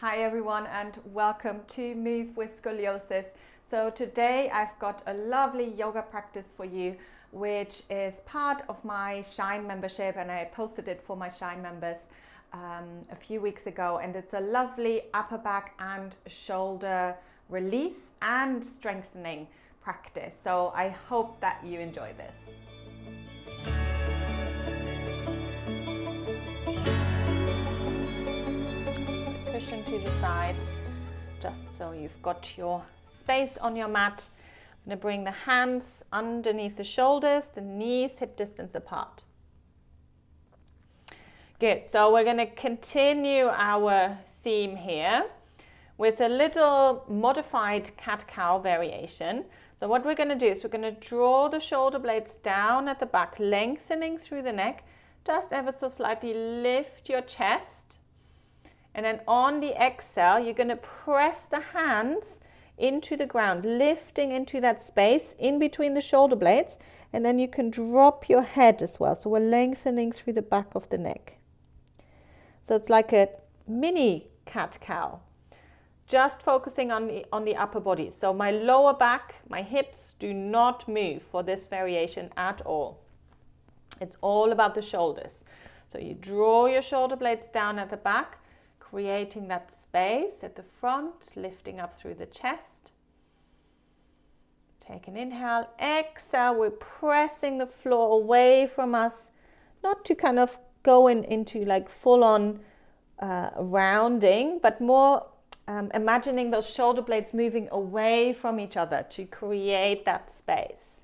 Hi everyone and welcome to Move with Scoliosis. So today I've got a lovely yoga practice for you which is part of my Shine membership, and I posted it for my Shine members a few weeks ago, and it's a lovely upper back and shoulder release and strengthening practice. So I hope that you enjoy this. Cushion to the side, just so you've got your space on your mat. I'm going to bring the hands underneath the shoulders, the knees hip distance apart. Good, so we're going to continue our theme here with a little modified cat-cow variation. So what we're going to do is we're going to draw the shoulder blades down at the back, lengthening through the neck, just ever so slightly lift your chest. And then on the exhale, you're going to press the hands into the ground, lifting into that space in between the shoulder blades. And then you can drop your head as well. So we're lengthening through the back of the neck. So it's like a mini cat-cow, just focusing on the upper body. So my lower back, my hips do not move for this variation at all. It's all about the shoulders. So you draw your shoulder blades down at the back, creating that space at the front, lifting up through the chest. Take an inhale, exhale, we're pressing the floor away from us, not to kind of go into like full-on rounding, but more imagining those shoulder blades moving away from each other to create that space.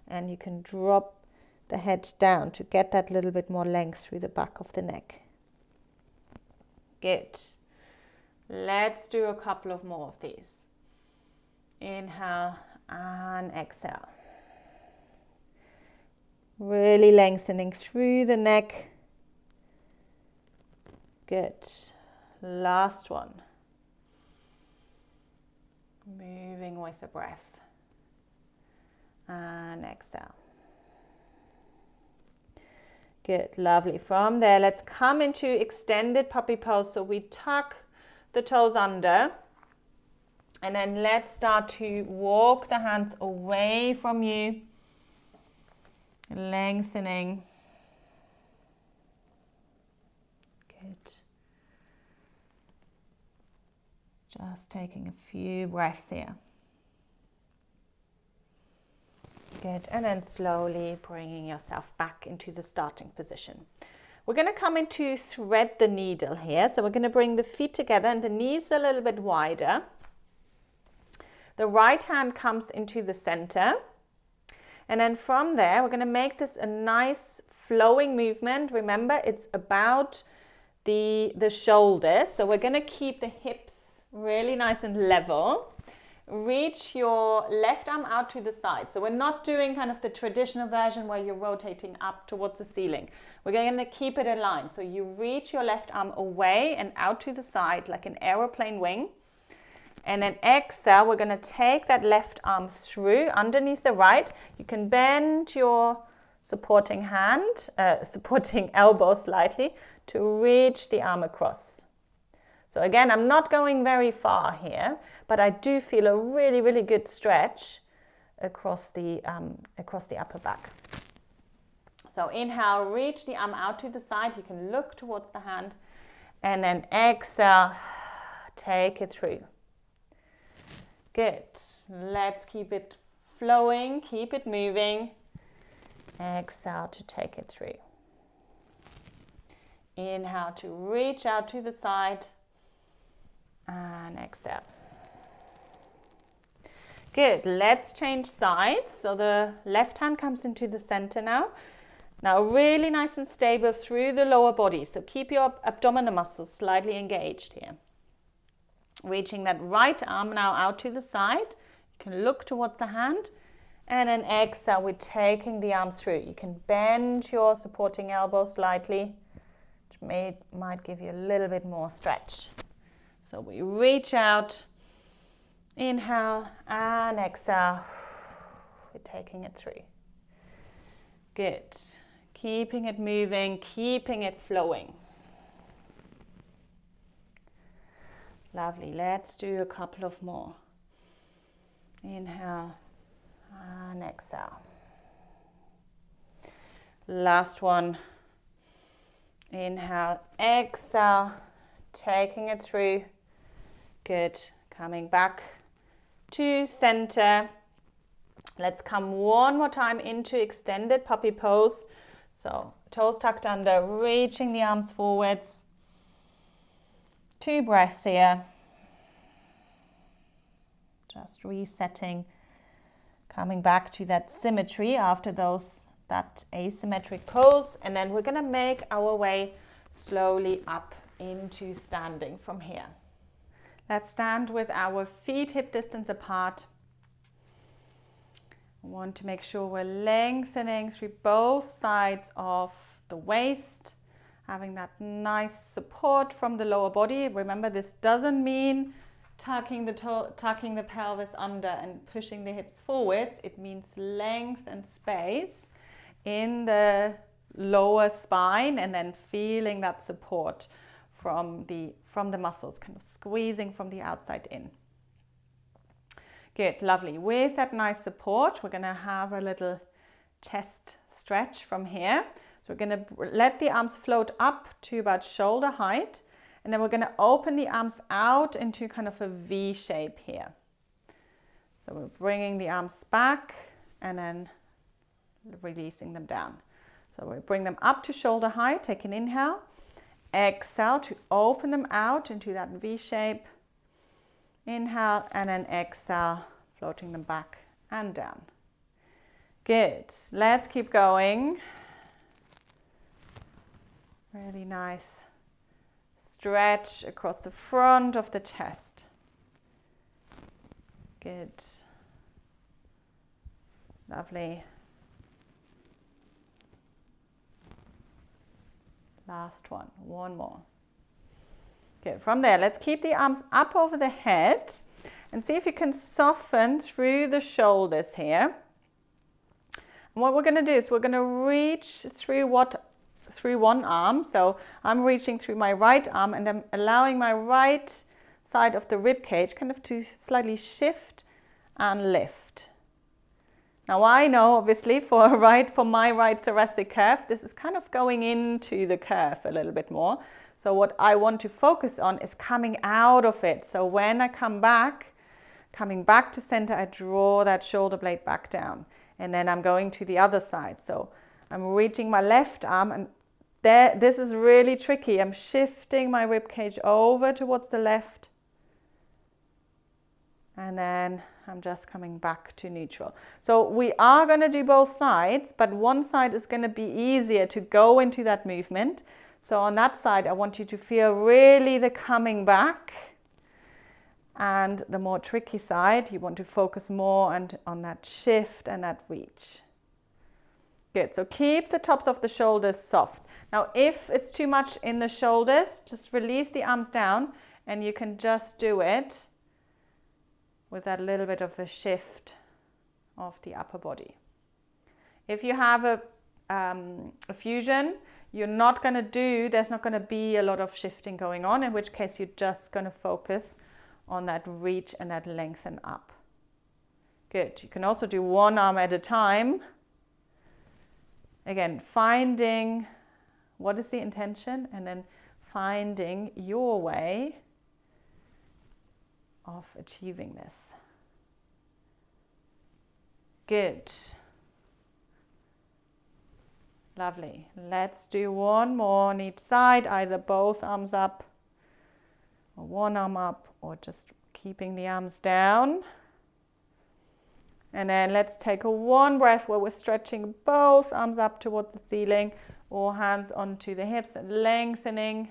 And you can drop the head down to get that little bit more length through the back of the neck. Good. Let's do a couple of more of these. Inhale and exhale. Really lengthening through the neck. Good. Last one. Moving with the breath. And exhale. Good, lovely. From there, let's come into extended puppy pose. So we tuck the toes under, and then let's start to walk the hands away from you, lengthening. Good. Just taking a few breaths here. Good, and then slowly bringing yourself back into the starting position. We're going to come into thread the needle here. So we're going to bring the feet together and the knees a little bit wider. The right hand comes into the center. And then from there, we're going to make this a nice flowing movement. Remember, it's about the shoulders. So we're going to keep the hips really nice and level. Reach your left arm out to the side. So we're not doing kind of the traditional version where you're rotating up towards the ceiling. We're going to keep it aligned. So you reach your left arm away and out to the side like an aeroplane wing. And then exhale, we're going to take that left arm through underneath the right. You can bend your supporting elbow slightly to reach the arm across. So again, I'm not going very far here, but I do feel a really, really good stretch across the upper back. So inhale, reach the arm out to the side. You can look towards the hand. And then exhale, take it through. Good. Let's keep it flowing, keep it moving. Exhale to take it through. Inhale to reach out to the side. And exhale. Good, let's change sides. So the left hand comes into the center now. Now really nice and stable through the lower body. So keep your abdominal muscles slightly engaged here. Reaching that right arm now out to the side. You can look towards the hand. And then exhale, we're taking the arm through. You can bend your supporting elbow slightly, which might give you a little bit more stretch. So we reach out, inhale and exhale. We're taking it through. Good. Keeping it moving, keeping it flowing. Lovely. Let's do a couple of more. Inhale and exhale. Last one. Inhale, exhale, taking it through. Good. Coming back to center. Let's come one more time into extended puppy pose. So toes tucked under, reaching the arms forwards. 2 breaths here. Just resetting, coming back to that symmetry after that asymmetric pose, and then we're going to make our way slowly up into standing from here. Let's stand with our feet hip distance apart. We want to make sure we're lengthening through both sides of the waist, having that nice support from the lower body. Remember, this doesn't mean tucking the pelvis under and pushing the hips forwards. It means length and space in the lower spine, and then feeling that support from the muscles, kind of squeezing from the outside in. Good, lovely. With that nice support, we're going to have a little chest stretch from here. So we're going to let the arms float up to about shoulder height, and then we're going to open the arms out into kind of a V shape here. So we're bringing the arms back and then releasing them down. So we bring them up to shoulder height, take an inhale, exhale to open them out into that V shape. Inhale and then exhale, floating them back and down. Good. Let's keep going. Really nice stretch across the front of the chest. Good. Lovely. Last one. One more. Good. From there, let's keep the arms up over the head and see if you can soften through the shoulders here. And what we're going to do is we're going to reach through one arm. So I'm reaching through my right arm, and I'm allowing my right side of the rib cage kind of to slightly shift and lift. Now I know, obviously, for my right thoracic curve, this is kind of going into the curve a little bit more. So what I want to focus on is coming out of it. So when I coming back to center, I draw that shoulder blade back down, and then I'm going to the other side. So I'm reaching my left arm, and this is really tricky. I'm shifting my rib cage over towards the left, and then I'm just coming back to neutral. So we are going to do both sides, but one side is going to be easier to go into that movement. So on that side, I want you to feel really the coming back, and the more tricky side, you want to focus more on that shift and that reach. Good, so keep the tops of the shoulders soft. Now, if it's too much in the shoulders, just release the arms down, and you can just do it with that little bit of a shift of the upper body. If you have a fusion, there's not going to be a lot of shifting going on, in which case you're just going to focus on that reach and that lengthen up. Good. You can also do one arm at a time. Again, finding what is the intention, and then finding your way of achieving this. Good. Lovely. Let's do one more on each side, either both arms up or one arm up, or just keeping the arms down. And then let's take one breath where we're stretching both arms up towards the ceiling, or hands onto the hips and lengthening.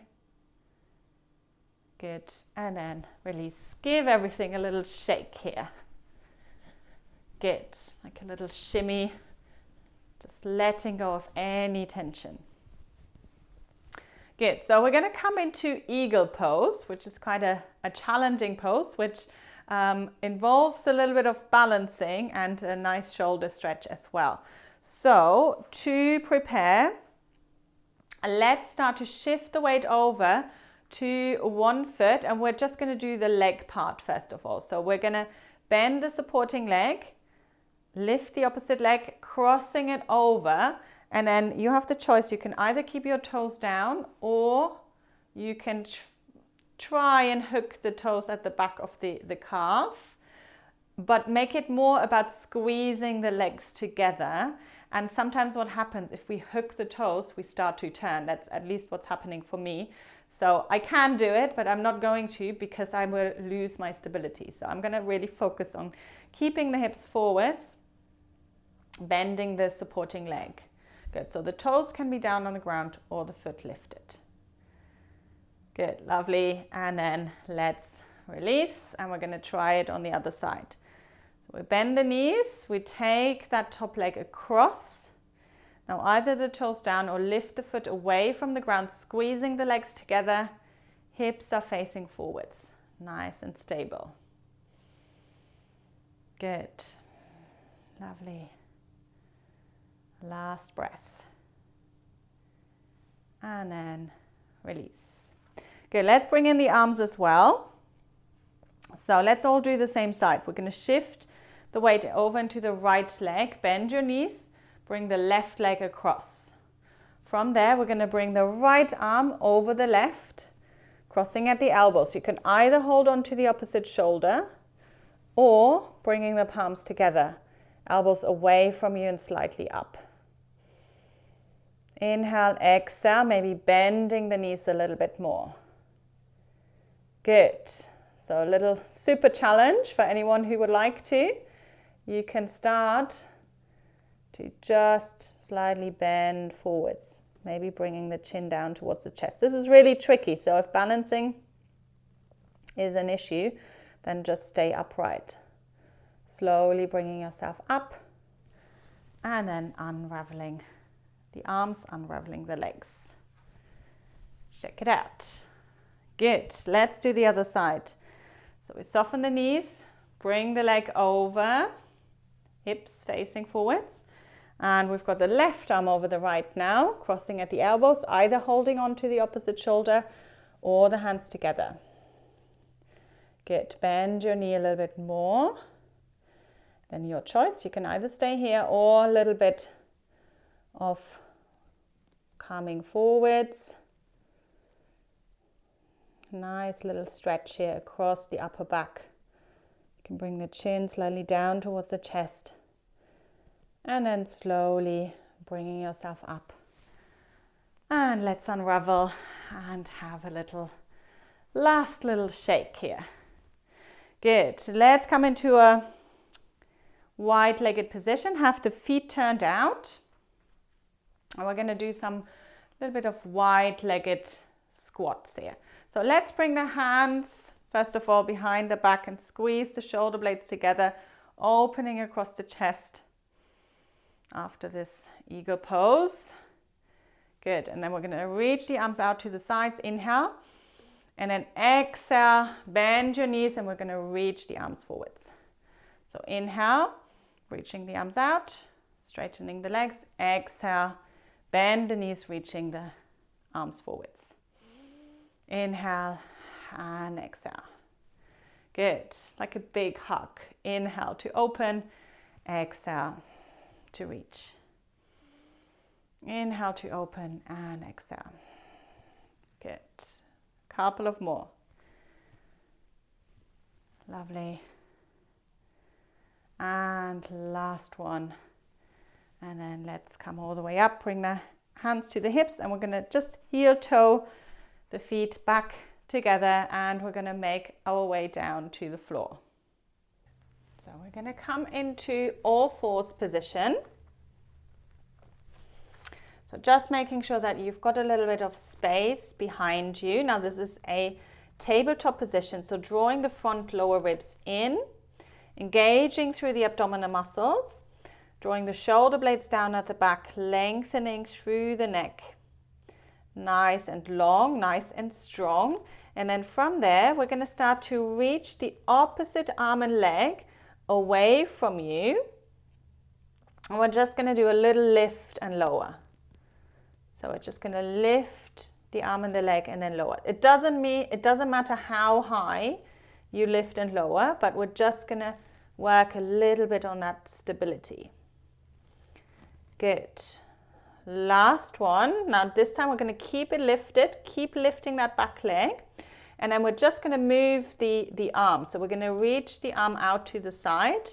Good. And then release. Give everything a little shake here. Good. Like a little shimmy. Just letting go of any tension. Good. So we're going to come into eagle pose, which is quite a challenging pose, which involves a little bit of balancing and a nice shoulder stretch as well. So to prepare, let's start to shift the weight over to one foot, and we're just going to do the leg part first of all. So we're going to bend the supporting leg, lift the opposite leg, crossing it over, and then you have the choice. You can either keep your toes down, or you can try and hook the toes at the back of the calf, but make it more about squeezing the legs together. And sometimes what happens, if we hook the toes, we start to turn. That's at least what's happening for me. So I can do it, but I'm not going to, because I will lose my stability. So I'm going to really focus on keeping the hips forwards, bending the supporting leg. Good. So the toes can be down on the ground or the foot lifted. Good. Lovely. And then let's release, and we're going to try it on the other side. So we bend the knees, we take that top leg across. Now either the toes down or lift the foot away from the ground, squeezing the legs together. Hips are facing forwards. Nice and stable. Good. Lovely. Last breath. And then release. Good. Let's bring in the arms as well. So let's all do the same side. We're going to shift the weight over into the right leg. Bend your knees. Bring the left leg across. From there, we're going to bring the right arm over the left, crossing at the elbows. You can either hold on to the opposite shoulder or bringing the palms together, elbows away from you and slightly up. Inhale, exhale, maybe bending the knees a little bit more. Good. So a little super challenge for anyone who would like to. You can start to just slightly bend forwards, maybe bringing the chin down towards the chest. This is really tricky, so if balancing is an issue, then just stay upright. Slowly bringing yourself up, and then unraveling the arms, unraveling the legs. Check it out. Good. Let's do the other side. So we soften the knees, bring the leg over, hips facing forwards. And we've got the left arm over the right now, crossing at the elbows, either holding on to the opposite shoulder or the hands together. Good. Bend your knee a little bit more. Then your choice. You can either stay here or a little bit of coming forwards. Nice little stretch here across the upper back. You can bring the chin slightly down towards the chest. And then slowly bringing yourself up. And let's unravel and have a last little shake here. Good. Let's come into a wide-legged position. Have the feet turned out. And we're going to do some little bit of wide-legged squats here. So let's bring the hands, first of all, behind the back and squeeze the shoulder blades together, opening across the chest. After this eagle pose. Good. And then we're going to reach the arms out to the sides. Inhale. And then exhale. Bend your knees, and we're going to reach the arms forwards. So inhale, reaching the arms out, straightening the legs. Exhale. Bend the knees, reaching the arms forwards. Inhale and exhale. Good. Like a big hug. Inhale to open. Exhale to reach. Inhale to open and exhale. Good. Couple of more. Lovely. And last one. And then let's come all the way up. Bring the hands to the hips, and we're going to just heel toe the feet back together, and we're going to make our way down to the floor. So we're going to come into all fours position. So just making sure that you've got a little bit of space behind you. Now this is a tabletop position, so drawing the front lower ribs in, engaging through the abdominal muscles, drawing the shoulder blades down at the back, lengthening through the neck. Nice and long, nice and strong. And then from there, we're going to start to reach the opposite arm and leg away from you. And we're just going to do a little lift and lower. So we're just going to lift the arm and the leg, and then lower. It doesn't matter how high you lift and lower, but we're just gonna work a little bit on that stability. Good. Last one. Now this time we're gonna keep it lifted, keep lifting that back leg, and then we're just gonna move the arm. So we're gonna reach the arm out to the side,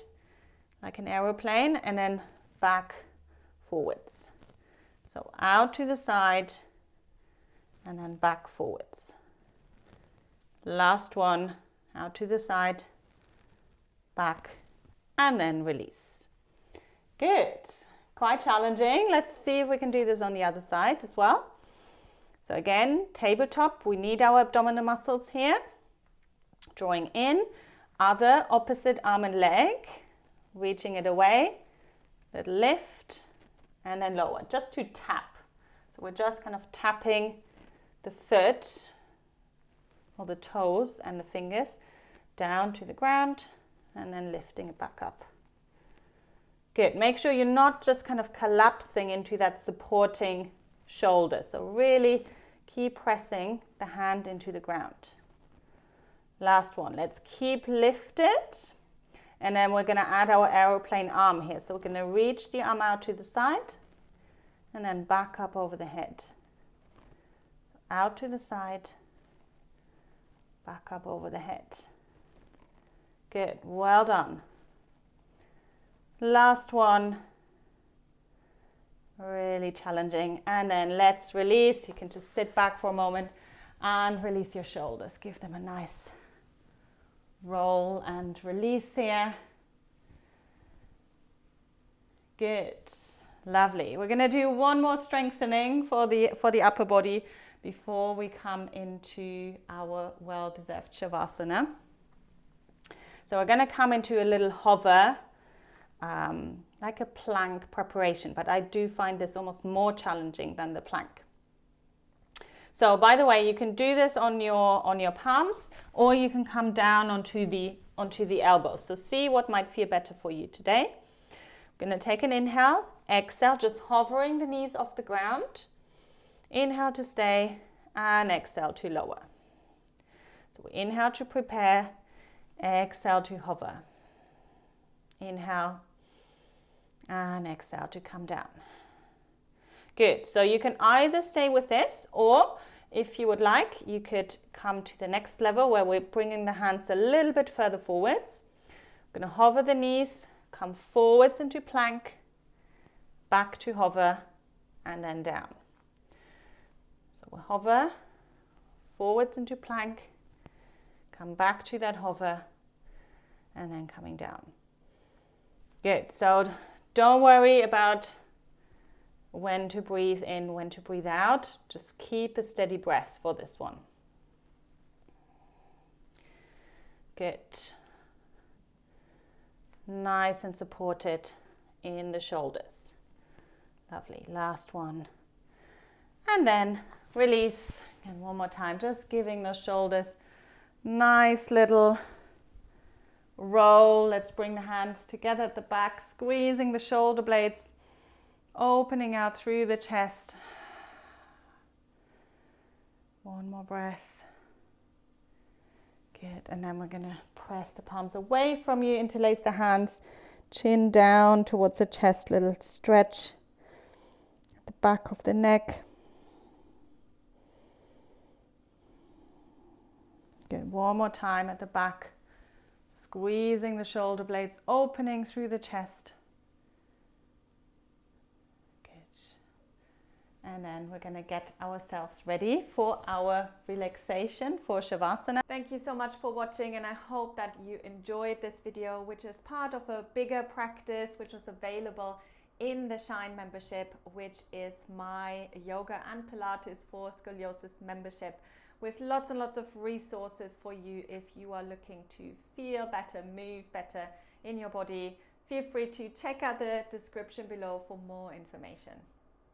like an aeroplane, and then back forwards. So out to the side, and then back forwards. Last one, out to the side, back, and then release. Good. Quite challenging. Let's see if we can do this on the other side as well. So again, tabletop, we need our abdominal muscles here. Drawing in, other opposite arm and leg, reaching it away, little lift, and then lower, just to tap. So we're just kind of tapping the foot or the toes and the fingers down to the ground and then lifting it back up. Good. Make sure you're not just kind of collapsing into that supporting shoulder. So really keep pressing the hand into the ground. Last one. Let's keep lifted. And then we're going to add our aeroplane arm here. So we're going to reach the arm out to the side and then back up over the head. Out to the side, back up over the head. Good, well done. Last one, really challenging. And then let's release. You can just sit back for a moment and release your shoulders. Give them a nice roll and release here. Good, lovely. We're gonna do one more strengthening for the upper body before we come into our well-deserved Shavasana. So we're going to come into a little hover, like a plank preparation, but I do find this almost more challenging than the plank. So by the way, you can do this on your palms, or you can come down onto the elbows. So see what might feel better for you today. I'm going to take an inhale, exhale, just hovering the knees off the ground. Inhale to stay and exhale to lower. So inhale to prepare, exhale to hover. Inhale and exhale to come down. Good. So you can either stay with this, or if you would like, you could come to the next level where we're bringing the hands a little bit further forwards. I'm going to hover the knees, come forwards into plank, back to hover, and then down. So we'll hover, forwards into plank, come back to that hover, and then coming down. Good. So don't worry about when to breathe in, when to breathe out. Just keep a steady breath for this one. Good. Nice and supported in the shoulders. Lovely. Last one. And then release. And one more time, just giving the shoulders nice little roll. Let's bring the hands together at the back, squeezing the shoulder blades, opening out through the chest. One more breath. Good. And then we're going to press the palms away from you, interlace the hands, chin down towards the chest, little stretch at the back of the neck. Good. One more time at the back, squeezing the shoulder blades, opening through the chest. Good. And then we're going to get ourselves ready for our relaxation for Shavasana. Thank you so much for watching, and I hope that you enjoyed this video, which is part of a bigger practice which is available in the Shine membership, which is my yoga and Pilates for scoliosis membership, with lots and lots of resources for you if you are looking to feel better, move better in your body. Feel free to check out the description below for more information.